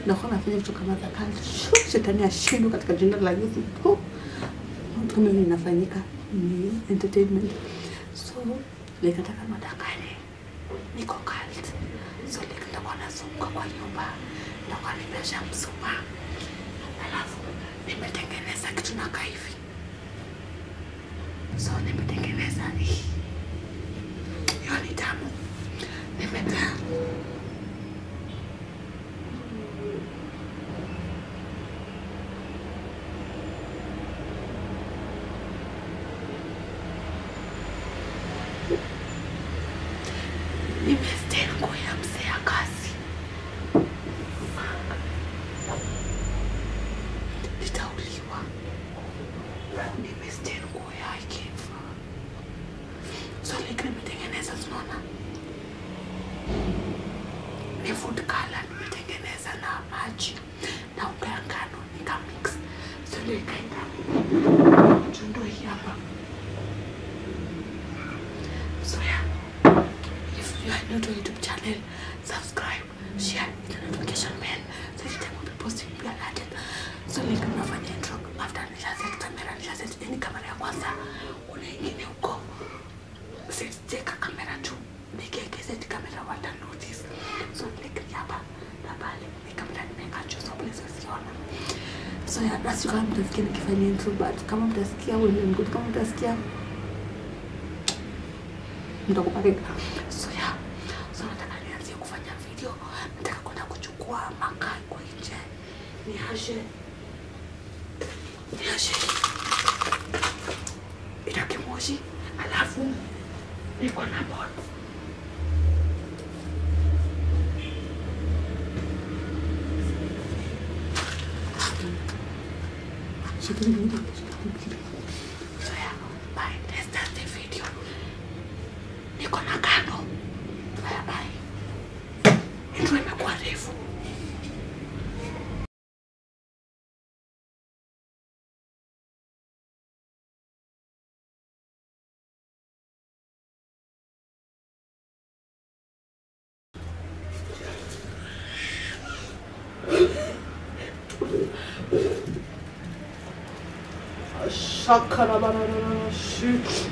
na kwa nafanya vitu kama za kazi. Shetani ashindwe katika jina la Yesu. Kama inafanyika ni entertainment. So nikataka madangane niko cult. So nikakuwa nazunguka kwa nyumba na kwa nimesha msuma. Alafu nimetengeneza kitu na hivi. So nimetengeneza hii. Hiyo ni tamu. Nimemeza nguo ya mzee ya kazi. Nitauliwa. Nimestea nguo yake. So like nimetengeneza tunaona. Ni food color nimetengeneza na maji na unga ya ngano nikamix. So like tundo hii hapa. So yeah. If you are new to YouTube channel, subscribe, share, hit the notification bell so that I will be posting be alerted. So like unafanya intro after nishaset camera, nishaset any camera ya kwanza unaingine huko. Siteka camera tu, nikeke set camera wata notice. So like hapa na pale ni camera nimekacho so please usiona. So yeah, that's kama mtasikia nikifanya intro, but kama mtasikia wewe ni good, kama mtasikia mtakupeleka. So yeah, so nataka nianze kufanya video. Nataka kwenda kuchukua makaa kwa nje. Nihashe itake moshi, alafu niko na pot. So yeah, bye. Let's start the video. Niko na kando. Bye. Intro imekuwa refu. Shakara banana shoot.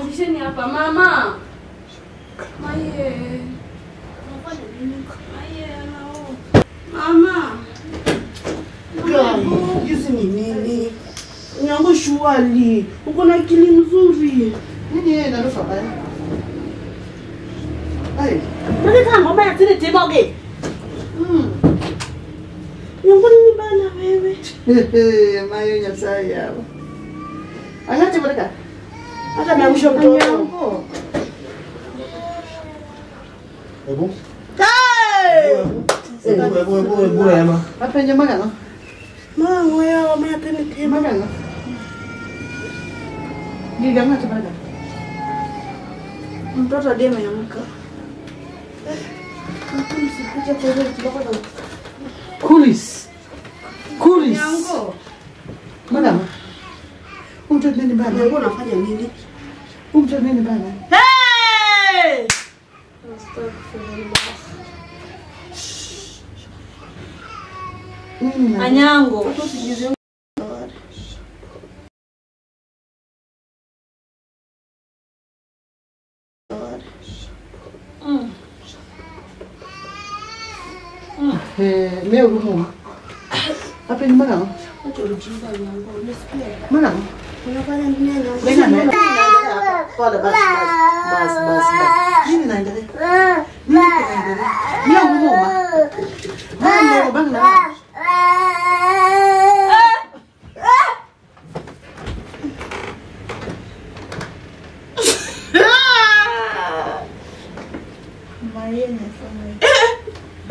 Nisheni hapa mama. Maye. Unafanya nini? Maye nao. Mama. Hizi ni nini? Nyango shwali. Uko na akili mzuri. Nini yeye anarufa baya? Ai. Nani kama ngombe ya tini tiboge? Nyango ni bana wewe. Mayo nyasai hapo. Angaje baraka. Hata ameamsha mtoto. Ebu. Kai! Ebu ema. Apa nje magana? Mama yao mapeni tema magana. Ni gama tu baraka. Mtoto ndiye ameamka. Msikuja kwa hiyo kidogo. Kulis. Nyango. Madam. Mtoto nini bana? Nyango unafanya nini? Mtoto nini bana? Hey! Anyango. Meu rumo. Apa ni mana? Mana? Unafanya nini? Lenga na. Pole bas. Nini naendelea? Nini kinaendelea? Meu rumo. Mambo bana.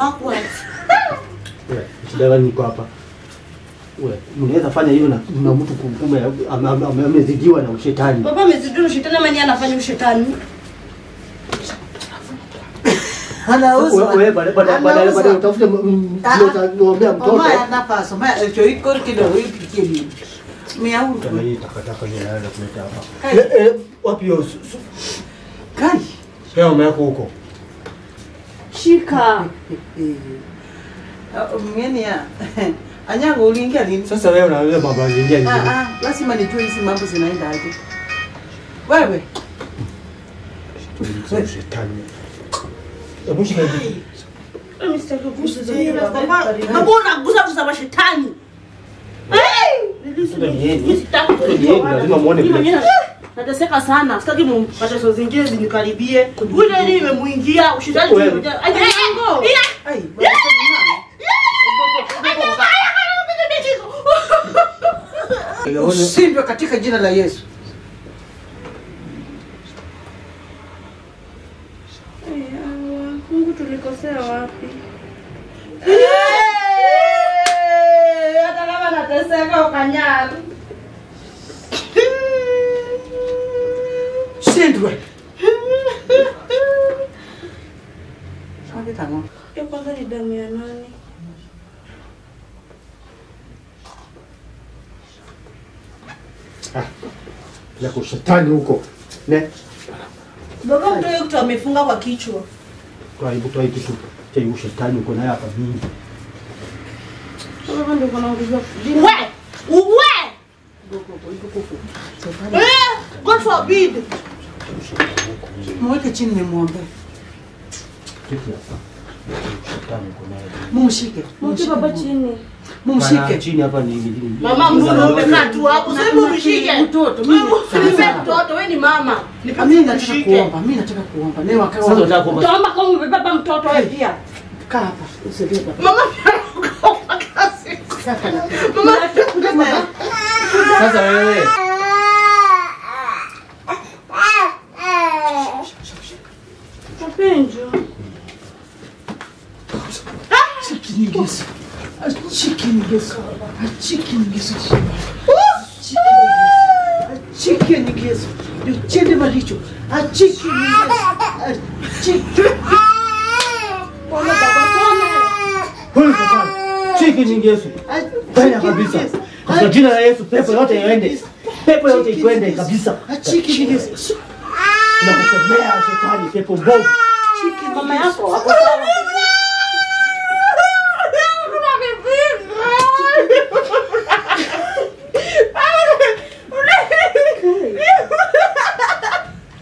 backwards. Wewe, shida niko hapa. Wewe, mnaweza fanya hiyo na mtu kumkume amezidiwa na ushetani. Baba amezidiwa shetani ama ni anafanya ushetani? Anauza. Wewe baada utafute mtoambia mtoto. Mama anapaswa. Mama alichoiko kidogo ipikie nini? Miau. Kama hii takataka ni naenda kuleta hapa. Wapi hiyo? Kai. Leo umeko huko. Shika. Mgeni ya. Anyango uliingia nini? Sasa wewe unaanza baba ingia nini? Lazima nijue hizi mambo zinaenda aje. Wewe. Shetani. Hebu shika hivi. Mimi sitaki kugusa hizo. Baba unagusa tu za shetani. Mimi sitaki kujua. Lazima muone vile. Nateseka sana. Sitaki mpate zingine zinikaribie. Ule ni imemuingia ushetani. Anyango. Ai. Ushindwe katika jina la Yesu. Mungu tulikosea wapi? Hata kama nateseka ukanyari. Ushindwe. Sawa tango. Hiyo kwanza ni damu ya nani? Ya kushetani huko. Ne? Baba mtu yote amefunga kwa kichwa. Kwa hivyo toa kitu cha ushetani uko naye hapa mingi. Baba ndio kuna nguvu. Uwe! God forbid. Mweke chini nimwombe. Kitu hapa. Shetani uko naye. Mumshike. Mweke baba chini. Mumshike Chini hapa ni. Mama mzuri umekaa tu hapo. Sasa mshike. Mtoto. Mimi mtoto wewe ni mama. Mimi nataka kuomba. Mimi nataka kuomba. Leo akawa. Sasa unataka kuomba. Utaomba kama umebeba mtoto wewe pia. Kaa hapa. Usilie hapa. Mama anakuomba kasi. Mama kuja baba. Sasa wewe. Mapenjo. Chicken Yesu. Chicken Yesu. Chicken Yesu. Chicken Yesu. Uchende malicho. Chicken Yesu. Chicken. Pole baba pole. Pole shetani. Chiki ni Yesu. Fanya kabisa. Kwa jina la Yesu pepo yote iende. Pepo yote ikwende kabisa. Chicken Yesu. Tunakukemea shetani pepo mbovu. Mama yako hapo sawa.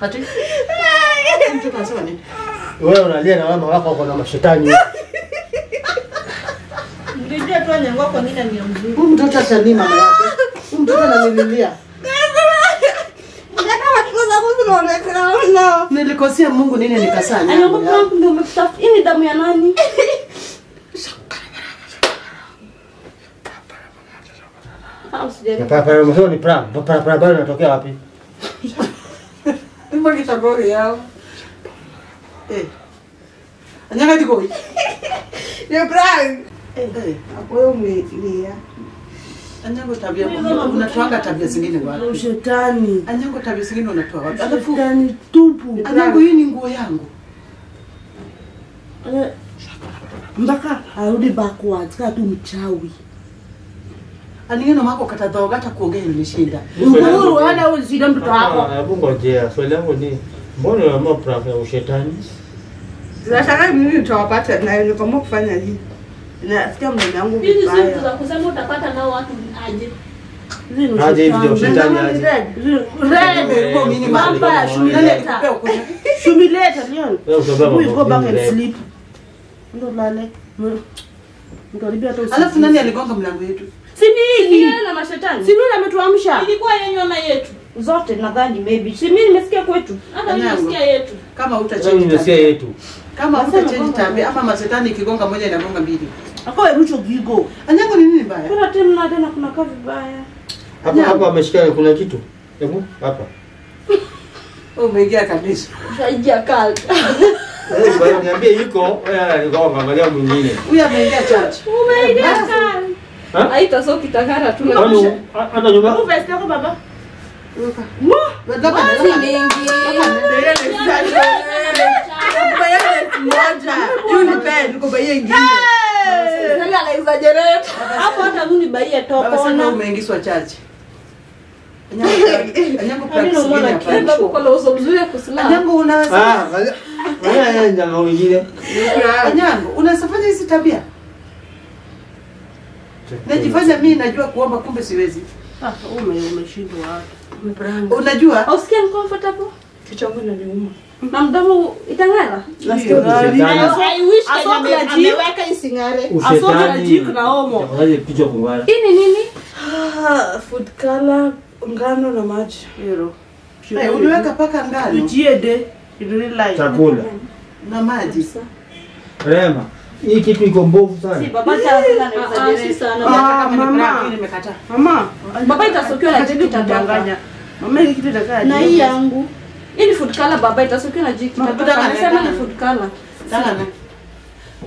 Ati? Mtu kasema nini? Wewe unalia na mama wako wako na mashetani. Ndio tu Anyango kwa nini ni mzuri. Huyu mtoto atani mama yake. Huyu mtoto ananililia. Nilikosea Mungu nini nikasanya? Anyango Frank ndio umekutafuta. Hii ni damu ya nani? Papa mzee ni pram. Papa unatokea wapi? Mbona kitagori yao? Anyanga diko. Ni Frank. Hapo wewe umelia. Anyango tabia unatoanga tabia zingine wapi? Ushetani. Anyango tabia zingine unatoa wapi? Alafu Ushetani tupu. Anyango hii ni nguo yangu. Mpaka arudi backwards kama tu mchawi. Aningeno mako katadhoga hata kuongea nimeshinda. Uhuru wala uzida mtoto wako. Hebu ngojea. Swali langu ni mbona unaamua pram ya ushetani? Tunataka mimi nitawapata na ni kama kufanya hivi. Nasikia mdomo wangu Hizi vibaya. siku za kusema utapata nao watu aje. Aje hivi ndio shetani aje. Red. Mimi Mamba shumileta. Shumileta nioni. Wewe usababa. We go back and sleep. Ndo lale. Mkaribia tu. Alafu nani aligonga mlango yetu? Si nini? Yeye na mashetani. Si nini ametuamsha? Ilikuwa yenyewe ama yetu. Zote nadhani maybe. Si mimi nimesikia kwetu. Hata mimi nasikia yetu. Kama Wewe utachange unasikia yetu. Kama utachange tabia ama masetani ikigonga moja inagonga mbili. Akawa rucho gigo. Anyango ni nini mbaya? Kuna tena kuna kazi vibaya. Hapa ameshika kuna kitu. Hebu hapa. Umeingia kabisa. Ushaingia kali. Bwana niambie yuko, wewe nikawa angalia mwingine. Huyu ameingia church. Umeingia sana. Haita so kitakara tu. Hata nyumba. Vesti yako baba. Baba Si mingi. Sasa ana exaggerate. Hapo hata mimi baie Baba topo sana na. umeingizwa church. Anyango practice Mwana kienda kwa lozo mzuri kusimama. Anyango unaweza. Wewe ndio mwingine. Anyango unasafanya hizi tabia. Najifanya mimi najua kuomba kumbe siwezi. Umeshindwa wapi? Unajua? Usikia uncomfortable? Kichwa changu kinaniuma. Na mdomo itangala? I wish ameweka isingare. Asoma jik na homo. Tafadhali kichwa kungara. Hii ni nini? Food color, ngano na maji. Hero. Uliweka paka ngano Ujiede. Chakula na maji. Rema, hii kitu iko mbovu sana. Baba chakula na exaggerate sana. Mama. Nimekataa. Mama. Baba itasokiwa na jiki tatanganya. Mama hii kitu itakaa. Na hii yangu. Hii ni food color baba itasokiwa na jiki tatanganya. Anasema ni food color. Sana.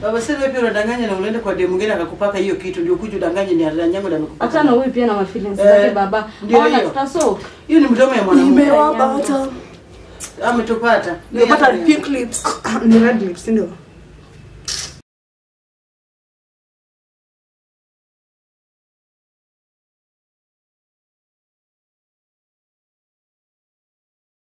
Baba sasa wewe pia unadanganya na unaenda kwa demu mwingine akakupaka hiyo kitu ndio kuja udanganye ni Anyango ndio amekupaka. Hata na wewe pia na mafeelings zake baba. Ona tutaso. Hiyo ni mdomo ya mwanamume. Nimewapa hata. Ametupata. Nimepata pink lips. Ni red lips ndio.